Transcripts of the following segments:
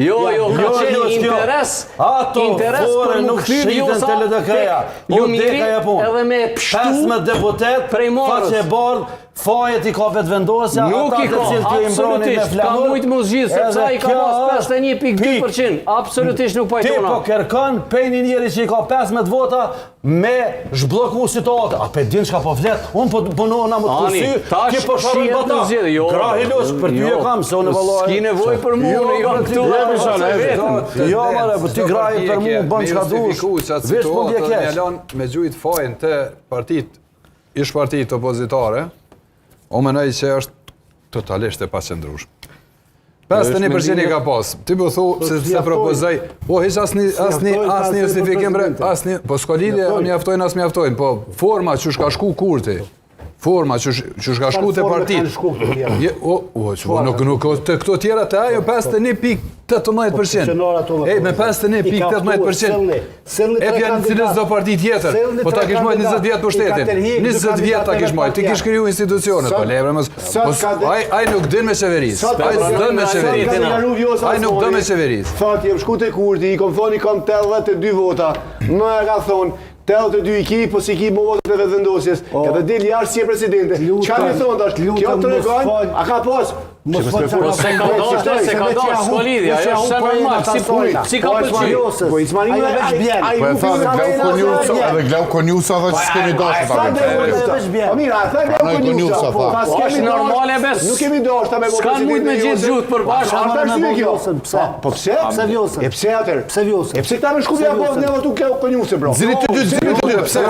Jo, ka qenë interes për më këthyr Vjosa Lumiri edhe me pështu 15 deputet, prej morës. faqe e bardh, fajet i ka vetë vendosja, Nuk i ka, absolutisht, ka mujtë më zgjithë, sepse i ka pas 51.2%, absolutisht nuk Ti pajtona. po kërkon pejni njeri që i ka 15 vota me zhbloku situatë. A pe din çka po flet? Unë po punohna më të kursy, ti po sharroj bota. Grahi losh për ty e kam se unë vallaj. S'ki nevojë për mua, unë jam këtu. Jo, more, po ti grahi për mua bën çka dush. Veç po bie keq. Mjalon me gjujt fajin të ish partitë opozitare, o menoj që është totalisht e paqëndrueshme. 51% ka pas. Ti po thu se propozoj, po hiç asnjë justifikim bre, asnjë, po s'ka lidhje, mjaftojnë as mjaftojnë, po forma që shka shku Kurti. Forma që shka shku të partitë. Nuk të këto tjera të ajo 51.18%. Me 51.18%. E pja në cilës do parti tjetër. Po ta kish mojt 20 vjetë për shtetin. 20 vjetë ta kish mojt. Ti kish kriju institucionet. Po lebre mësë. Aj nuk din me qeveris. Aj nuk din me qeveris. Fakt, jem shku të Kurti, i kom thoni kam 82 vota. Më e ka thonë, 82 i ki, po si ki më votët e vetë vendosjes. Ka dhe dil jashtë si e presidente. Qa mi thonë dash, kjo të regojnë, a ka pas? Po se ka dosh, s'ko lidhja, ajo është normal, si ka përqy. Po i cmani me veç bjen. Po e tha edhe Glau Konjusa dhe që s'kemi doshë ta me Po mira, a tha Glau Konjusa. është normale bes. Nuk kemi doshë ta me votët. S'kan mujt me gjithë gjutë për bashkë. Po pse? Pse Vjosa? E pse atër? Pse Vjosa? E pse këta me shku vja bot në votu Glau Konjusa, bro? Zili të dy, pse?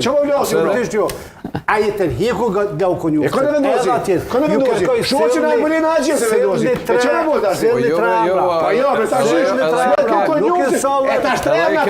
Që po vlosin, bro? Aje të heku Glau Konjusa. E kone vendosi, kone vendosi. Shumë që në e mëllin a gjithë se vendosi. E që në vota? Selni tre ambra. Pa jo, bre, ta shishë në tre ambra. E ta shtre ambra.